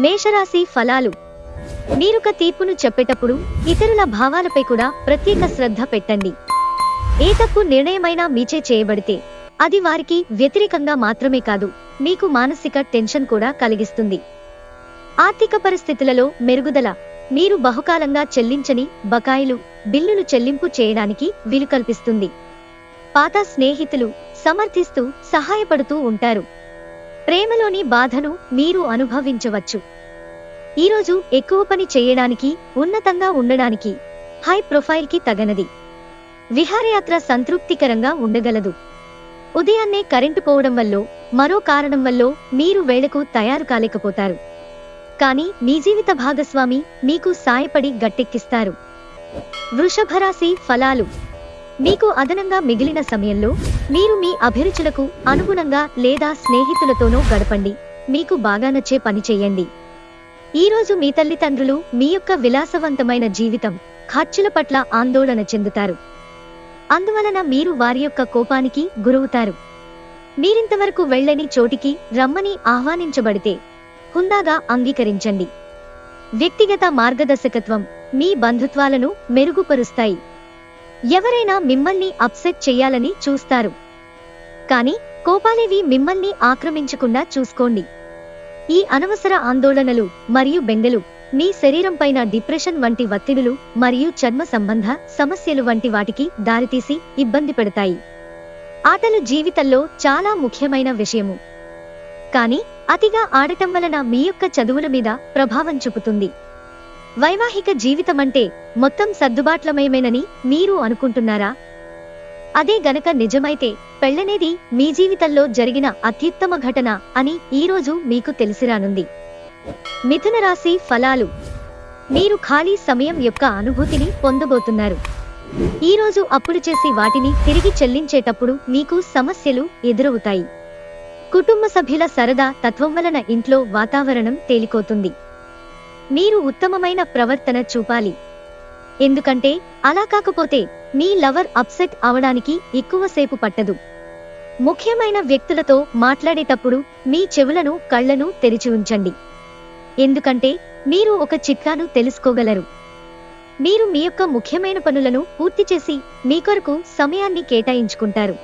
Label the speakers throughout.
Speaker 1: మేషరాశి ఫలాలు. మీరొక తీర్పును చెప్పేటప్పుడు ఇతరుల భావాలపై కూడా ప్రత్యేక శ్రద్ధ పెట్టండి. ఏ తప్పు నిర్ణయమైనా మీచే చేయబడితే అది వారికి వ్యతిరేకంగా మాత్రమే కాదు, మీకు మానసిక టెన్షన్ కూడా కలిగిస్తుంది. ఆర్థిక పరిస్థితులలో మెరుగుదల. మీరు బహుకాలంగా చెల్లించని బకాయిలు, బిల్లులు చెల్లింపు చేయడానికి వీలు కల్పిస్తుంది. పాత స్నేహితులు సమర్థిస్తూ సహాయపడుతూ ఉంటారు. ప్రేమలోని బాధను మీరు అనుభవించవచ్చు. ఈరోజు ఎక్కువ పని చేయడానికి, ఉన్నతంగా ఉండడానికి, హై ప్రొఫైల్కి తగనది. విహారయాత్ర సంతృప్తికరంగా ఉండగలదు. ఉదయాన్నే కరెంటు పోవడం వల్లో మరో కారణం వల్లో మీరు వేళకు తయారు కాలేకపోతారు. కానీ మీ జీవిత భాగస్వామి మీకు సాయపడి గట్టెక్కిస్తారు. వృషభరాశి ఫలాలు. మీకు అదనంగా మిగిలిన సమయంలో మీరు మీ అభిరుచులకు అనుగుణంగా లేదా స్నేహితులతోనో గడపండి. మీకు బాగా నచ్చే పని చెయ్యండి. ఈరోజు మీ తల్లిదండ్రులు మీ యొక్క విలాసవంతమైన జీవితం, ఖర్చుల పట్ల ఆందోళన చెందుతారు. అందువలన మీరు వారి యొక్క కోపానికి గురవుతారు. మీరింతవరకు వెళ్ళని చోటికి రమ్మని ఆహ్వానించబడితే హుందాగా అంగీకరించండి. వ్యక్తిగత మార్గదర్శకత్వం మీ బంధుత్వాలను మెరుగుపరుస్తాయి. ఎవరైనా మిమ్మల్ని అప్సెట్ చెయ్యాలని చూస్తారు, కానీ కోపాలేవి మిమ్మల్ని ఆక్రమించకుండా చూసుకోండి. ఈ అనవసర ఆందోళనలు మరియు బెంగలు మీ శరీరంపైన డిప్రెషన్ వంటి ఒత్తిడులు మరియు చర్మ సంబంధ సమస్యలు వంటి వాటికి దారితీసి ఇబ్బంది పెడతాయి. ఆటలు జీవితంలో చాలా ముఖ్యమైన విషయము, కానీ అతిగా ఆడటం వలన మీ యొక్క చదువుల మీద ప్రభావం చూపుతుంది. వైవాహిక జీవితమంటే మొత్తం సర్దుబాట్లమయమేనని మీరు అనుకుంటున్నారా? అదే గనక నిజమైతే పెళ్లనేది మీ జీవితంలో జరిగిన అత్యుత్తమ ఘటన అని ఈరోజు మీకు తెలిసిరానుంది. మిథున రాశి ఫలాలు. మీరు ఖాళీ సమయం యొక్క అనుభూతిని పొందబోతున్నారు. ఈరోజు అప్పులు చేసి వాటిని తిరిగి చెల్లించేటప్పుడు మీకు సమస్యలు ఎదురవుతాయి. కుటుంబ సభ్యుల సరదా తత్వం వలన ఇంట్లో వాతావరణం తేలికోతుంది. మీరు ఉత్తమమైన ప్రవర్తన చూపాలి, ఎందుకంటే అలా కాకపోతే మీ లవర్ అప్సెట్ అవడానికి ఎక్కువసేపు పట్టదు. ముఖ్యమైన వ్యక్తులతో మాట్లాడేటప్పుడు మీ చెవులను కళ్లను తెరిచి ఉంచండి, ఎందుకంటే మీరు ఒక చిట్కాను తెలుసుకోగలరు. మీరు మీ యొక్క ముఖ్యమైన పనులను పూర్తి చేసి మీ కొరకు సమయాన్ని కేటాయించుకుంటారు,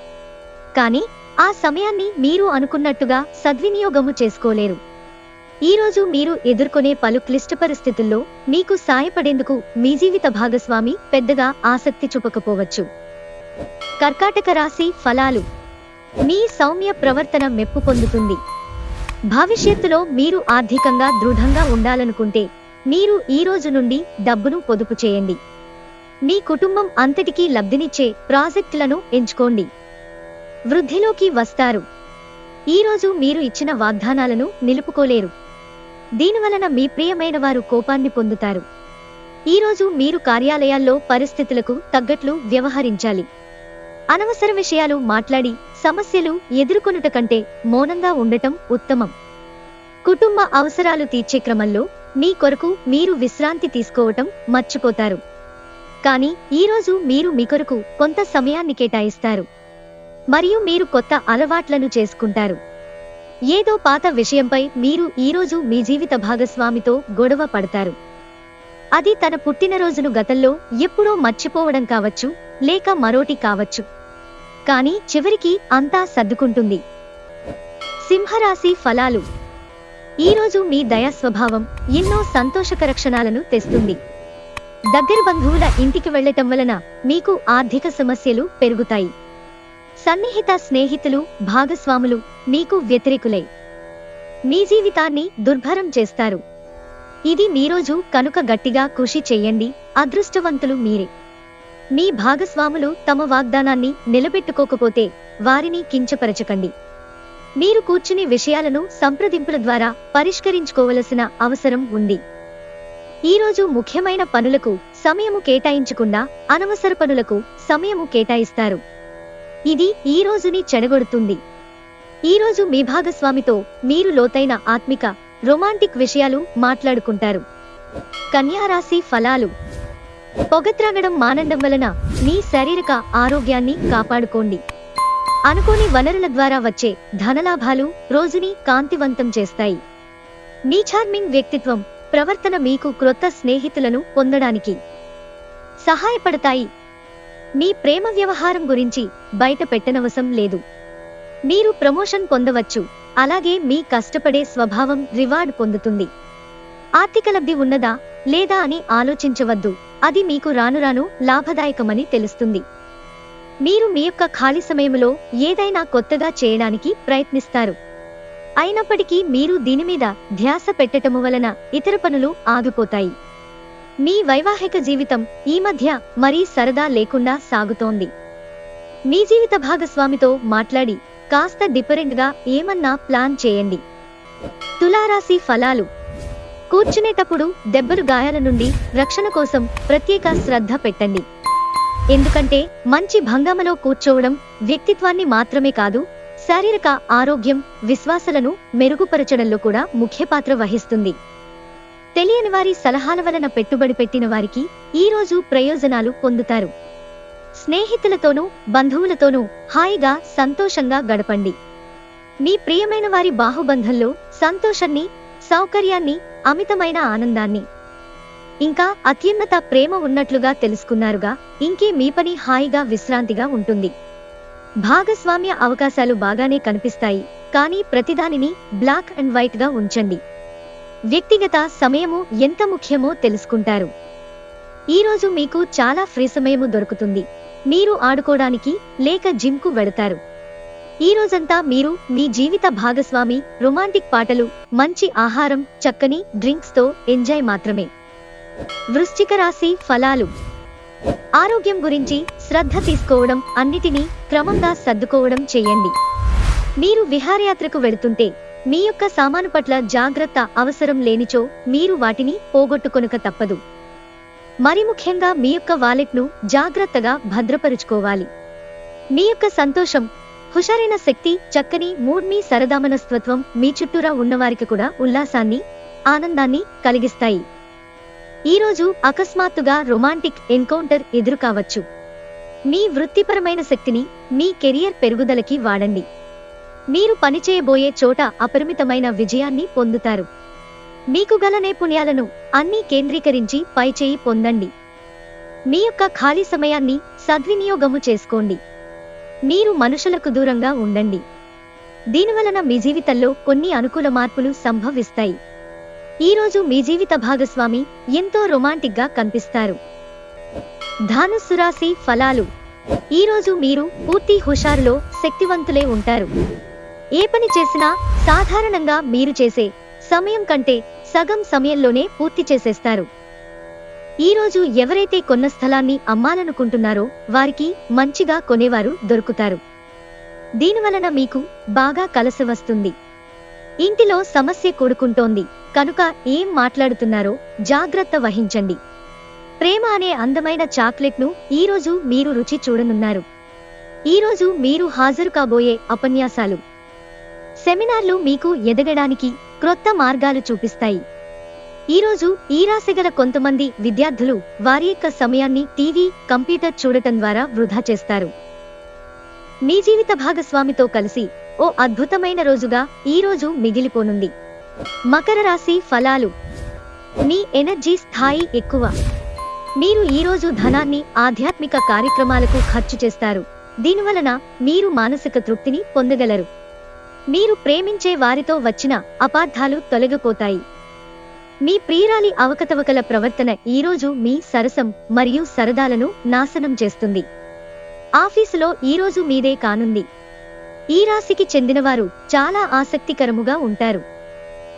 Speaker 1: కానీ ఆ సమయాన్ని మీరు అనుకున్నట్టుగా సద్వినియోగము చేసుకోలేరు. ఈరోజు మీరు ఎదుర్కొనే పలు క్లిష్ట పరిస్థితుల్లో మీకు సాయపడేందుకు మీ జీవిత భాగస్వామి పెద్దగా ఆసక్తి చూపకపోవచ్చు. కర్కాటక రాశి ఫలాలు. మీ సౌమ్య ప్రవర్తన మెప్పు పొందుతుంది. భవిష్యత్తులో మీరు ఆర్థికంగా దృఢంగా ఉండాలనుకుంటే మీరు ఈ రోజు నుండి డబ్బును పొదుపు చేయండి. మీ కుటుంబం అంతటికీ లబ్ధినిచ్చే ప్రాజెక్టులను ఎంచుకోండి. వృద్ధిలోకి వస్తారు. ఈరోజు మీరు ఇచ్చిన వాగ్దానాలను నిలుపుకోలేరు. దీనివలన మీ ప్రియమైన వారు కోపాన్ని పొందుతారు. ఈరోజు మీరు కార్యాలయాల్లో పరిస్థితులకు తగ్గట్లు వ్యవహరించాలి. అనవసర విషయాలు మాట్లాడి సమస్యలు ఎదుర్కొనుట కంటే మౌనంగా ఉండటం ఉత్తమం. కుటుంబ అవసరాలు తీర్చే క్రమంలో మీ కొరకు మీరు విశ్రాంతి తీసుకోవటం మర్చిపోతారు, కానీ ఈరోజు మీరు మీ కొరకు కొంత సమయాన్ని కేటాయిస్తారు మరియు మీరు కొత్త అలవాట్లను చేసుకుంటారు. ఏదో పాత విషయంపై మీరు ఈరోజు మీ జీవిత భాగస్వామితో గొడవ పడతారు. అది తన పుట్టినరోజును గతంలో ఎప్పుడో మర్చిపోవడం కావచ్చు, లేక మరోటి కావచ్చు, కానీ చివరికి అంతా సర్దుకుంటుంది. సింహరాశి ఫలాలు. ఈరోజు మీ దయా స్వభావం ఎన్నో సంతోషకర క్షణాలను తెస్తుంది. దగ్గర బంధువుల ఇంటికి వెళ్లటం వలన మీకు ఆర్థిక సమస్యలు పెరుగుతాయి. సన్నిహిత స్నేహితులు, భాగస్వాములు మీకు వ్యతిరేకులై మీ జీవితాన్ని దుర్భరం చేస్తారు. ఇది మీ రోజు కనుక గట్టిగా కృషి చెయ్యండి. అదృష్టవంతులు మీరే. మీ భాగస్వాములు తమ వాగ్దానాన్ని నిలబెట్టుకోకపోతే వారిని కించపరచకండి. మీరు కూర్చుని విషయాలను సంప్రదింపుల ద్వారా పరిష్కరించుకోవలసిన అవసరం ఉంది. ఈరోజు ముఖ్యమైన పనులకు సమయము కేటాయించకుండా అనవసర పనులకు సమయము కేటాయిస్తారు. ఇది ఈ రోజుని చెడగొడుతుంది. ఈరోజు మీ భాగస్వామితో మీరు లోతైన ఆత్మిక, రొమాంటిక్ విషయాలు మాట్లాడుకుంటారు. కన్యా రాశి ఫలాలు. పొగత్రాగడం మానండం వలన మీ శారీరక ఆరోగ్యాన్ని కాపాడుకోండి. అనుకోని వనరుల ద్వారా వచ్చే ధనలాభాలు రోజుని కాంతివంతం చేస్తాయి. మీ చార్మింగ్ వ్యక్తిత్వం, ప్రవర్తన మీకు క్రొత్త స్నేహితులను పొందడానికి సహాయపడతాయి. మీ ప్రేమ వ్యవహారం గురించి బయట పెట్టనవసరం లేదు. మీరు ప్రమోషన్ పొందవచ్చు, అలాగే మీ కష్టపడే స్వభావం రివార్డ్ పొందుతుంది. ఆర్థిక లబ్ధి ఉన్నదా లేదా అని ఆలోచించవద్దు, అది మీకు రానురాను లాభదాయకమని తెలుస్తుంది. మీరు మీ యొక్క ఖాళీ సమయంలో ఏదైనా కొత్తగా చేయడానికి ప్రయత్నిస్తారు. అయినప్పటికీ మీరు దీనిమీద ధ్యాస పెట్టటము వలన ఇతర పనులు ఆగిపోతాయి. మీ వైవాహిక జీవితం ఈ మధ్య మరీ సరదా లేకుండా సాగుతోంది. మీ జీవిత భాగస్వామితో మాట్లాడి కాస్త డిఫరెంట్గా ఏమన్నా ప్లాన్ చేయండి. తులారాశి ఫలాలు. కూర్చునేటప్పుడు దెబ్బలు, గాయాల నుండి రక్షణ కోసం ప్రత్యేక శ్రద్ధ పెట్టండి. ఎందుకంటే మంచి భంగమలో కూర్చోవడం వ్యక్తిత్వాన్ని మాత్రమే కాదు, శారీరక ఆరోగ్యం, విశ్వాసాలను మెరుగుపరచడంలో కూడా ముఖ్య పాత్ర వహిస్తుంది. తెలియని వారి సలహాల వలన పెట్టుబడి పెట్టిన వారికి ఈ రోజు ప్రయోజనాలు పొందుతారు. స్నేహితులతోనూ బంధువులతోనూ హాయిగా సంతోషంగా గడపండి. మీ ప్రియమైన వారి బాహుబంధంలో సంతోషాన్ని, సౌకర్యాన్ని, అమితమైన ఆనందాన్ని, ఇంకా అత్యున్నత ప్రేమ ఉన్నట్లుగా తెలుసుకున్నారుగా. ఇంకే మీ పని హాయిగా విశ్రాంతిగా ఉంటుంది. భాగస్వామ్య అవకాశాలు బాగానే కనిపిస్తాయి, కానీ ప్రతిదానిని బ్లాక్ అండ్ వైట్ గా ఉంచండి. వ్యక్తిగత సమయము ఎంత ముఖ్యమో తెలుసుకుంటారు. ఈ రోజు మీకు చాలా ఫ్రీ సమయము దొరుకుతుంది. మీరు ఆడుకోవడానికి లేక జిమ్ కు వెడతారు. ఈ రోజంతా మీరు మీ జీవిత భాగస్వామి, రొమాంటిక్ పాటలు, మంచి ఆహారం, చక్కని డ్రింక్స్ తో ఎంజాయ్ మాత్రమే. వృశ్చిక రాశి ఫలాలు. ఆరోగ్యం గురించి శ్రద్ధ తీసుకోవడం, అన్నిటినీ క్రమంగా సర్దుకోవడం చేయండి. మీరు విహారయాత్రకు వెళుతుంటే మీ యొక్క సామాను పట్ల జాగ్రత్త అవసరం లేనిచో మీరు వాటిని పోగొట్టుకొనక తప్పదు. మరి ముఖ్యంగా మీ యొక్క వాలెట్ను జాగ్రత్తగా భద్రపరుచుకోవాలి. మీ యొక్క సంతోషం, హుషారైన శక్తి, చక్కని మూడ్, మీ సరదామనస్తత్వం మీ చుట్టూరా ఉన్నవారికి కూడా ఉల్లాసాన్ని, ఆనందాన్ని కలిగిస్తాయి. ఈరోజు అకస్మాత్తుగా రొమాంటిక్ ఎన్కౌంటర్ ఎదురు కావచ్చు. మీ వృత్తిపరమైన శక్తిని మీ కెరియర్ పెరుగుదలకి వాడండి. మీరు పనిచేయబోయే చోట అపరిమితమైన విజయాన్ని పొందుతారు. మీకు గల నైపుణ్యాలను అన్నీ కేంద్రీకరించి పైచేయి పొందండి. మీ యొక్క ఖాళీ సమయాన్ని సద్వినియోగము చేసుకోండి. మీరు మనుషులకు దూరంగా ఉండండి. దీనివలన మీ జీవితంలో కొన్ని అనుకూల మార్పులు సంభవిస్తాయి. ఈరోజు మీ జీవిత భాగస్వామి ఎంతో రొమాంటిక్ గా కనిపిస్తారు. ధనుస్సు రాశి ఫలాలు. ఈరోజు మీరు పూర్తి హుషారులో శక్తివంతులే ఉంటారు. ఏ పని చేసినా సాధారణంగా మీరు చేసే సమయం కంటే సగం సమయంలోనే పూర్తి చేసేస్తారు. ఈరోజు ఎవరైతే కొన్న స్థలాన్ని అమ్మాలనుకుంటున్నారో వారికి మంచిగా కొనేవారు దొరుకుతారు. దీనివలన మీకు బాగా కలిసి వస్తుంది. ఇంటిలో సమస్య కూడుకుంటోంది కనుక ఏం మాట్లాడుతున్నారో జాగ్రత్త వహించండి. ప్రేమ అనే అందమైన చాక్లెట్ను ఈరోజు మీరు రుచి చూడనున్నారు. ఈరోజు మీరు హాజరు కాబోయే ఉపన్యాసాలు, సెమినార్లు మీకు ఎదగడానికి క్రొత్త మార్గాలు చూపిస్తాయి. ఈరోజు ఈ రాశి గల కొంతమంది విద్యార్థులు వారి యొక్క సమయాన్ని టీవీ, కంప్యూటర్ చూడటం ద్వారా వృధా చేస్తారు. మీ జీవిత భాగస్వామితో కలిసి ఓ అద్భుతమైన రోజుగా ఈ రోజు మిగిలిపోనుంది. మకర రాశి ఫలాలు. మీ ఎనర్జీ స్థాయి ఎక్కువ. మీరు ఈరోజు ధనాన్ని ఆధ్యాత్మిక కార్యక్రమాలకు ఖర్చు చేస్తారు. దీనివలన మీరు మానసిక తృప్తిని పొందగలరు. మీరు ప్రేమించే వారితో వచ్చిన అపార్థాలు తొలగిపోతాయి. మీ ప్రియురాలి అవకతవకల ప్రవర్తన ఈరోజు మీ సరసం మరియు సరదాలను నాశనం చేస్తుంది. ఆఫీసులో ఈరోజు మీదే కానుంది. ఈ రాశికి చెందినవారు చాలా ఆసక్తికరముగా ఉంటారు.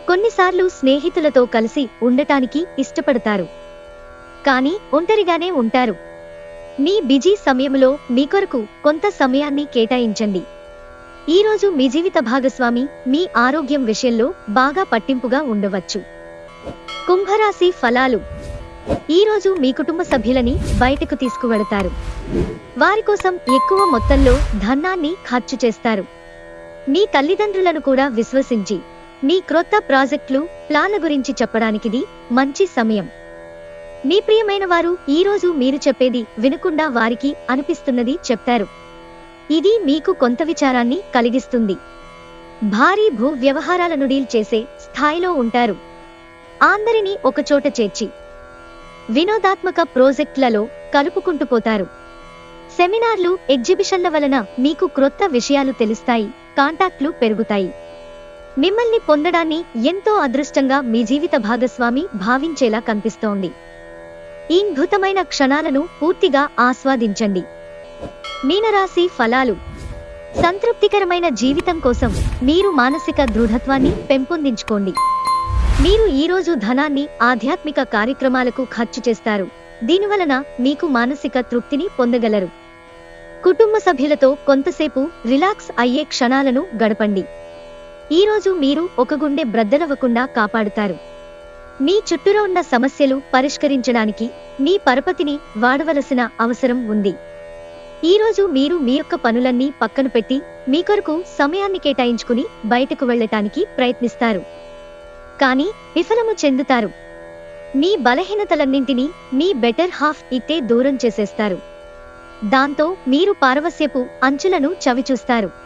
Speaker 1: కొన్నిసార్లు స్నేహితులతో కలిసి ఉండటానికి ఇష్టపడతారు, కానీ ఒంటరిగానే ఉంటారు. మీ బిజీ సమయంలో మీ కొరకు కొంత సమయాన్ని కేటాయించండి. ఈరోజు మీ జీవిత భాగస్వామి మీ ఆరోగ్యం విషయంలో బాగా పట్టింపుగా ఉండవచ్చు. కుంభరాశి ఫలాలు. ఈరోజు మీ కుటుంబ సభ్యులని బయటకు తీసుకువెడతారు. వారి కోసం ఎక్కువ మొత్తంలో ధనాన్ని ఖర్చు చేస్తారు. మీ తల్లిదండ్రులను కూడా విశ్వసించి మీ క్రొత్త ప్రాజెక్టులు, ప్లాన్ల గురించి చెప్పడానికిది మంచి సమయం. మీ ప్రియమైన వారు ఈరోజు మీరు చెప్పేది వినకుండా వారికి అనిపిస్తున్నది చెప్తారు. ఇది మీకు కొంత విచారాన్ని కలిగిస్తుంది. భారీ భూ వ్యవహారాలను డీల్ చేసే స్థాయిలో ఉంటారు. అందరినీ ఒకచోట చేర్చి వినోదాత్మక ప్రాజెక్టులలో కలుపుకుంటూ పోతారు. సెమినార్లు, ఎగ్జిబిషన్ల వలన మీకు క్రొత్త విషయాలు తెలుస్తాయి, కాంటాక్ట్లు పెరుగుతాయి. మిమ్మల్ని పొందడాన్ని ఎంతో అదృష్టంగా మీ జీవిత భాగస్వామి భావించేలా కనిపిస్తోంది. ఈ అద్భుతమైన క్షణాలను పూర్తిగా ఆస్వాదించండి. మీనరాశి ఫలాలు. సంతృప్తికరమైన జీవితం కోసం మీరు మానసిక దృఢత్వాన్ని పెంపొందించుకోండి. మీరు ఈరోజు ధనాన్ని ఆధ్యాత్మిక కార్యక్రమాలకు ఖర్చు చేస్తారు. దీనివలన మీకు మానసిక తృప్తిని పొందగలరు. కుటుంబ సభ్యులతో కొంతసేపు రిలాక్స్ అయ్యే క్షణాలను గడపండి. ఈరోజు మీరు ఒక గుండె బ్రద్దలవ్వకుండా కాపాడుతారు. మీ చుట్టూరా ఉన్న సమస్యలు పరిష్కరించడానికి మీ పరపతిని వాడవలసిన అవసరం ఉంది. ఈరోజు మీరు మీ యొక్క పనులన్నీ పక్కన పెట్టి మీ కొరకు సమయాన్ని కేటాయించుకుని బయటకు వెళ్ళటానికి ప్రయత్నిస్తారు. కానీ విఫలము చెందుతారు. మీ బలహీనతలన్నింటినీ మీ బెటర్ హాఫ్ ఇట్టే దూరం చేసేస్తారు. దాంతో మీరు పారవస్యపు అంచులను చవిచూస్తారు.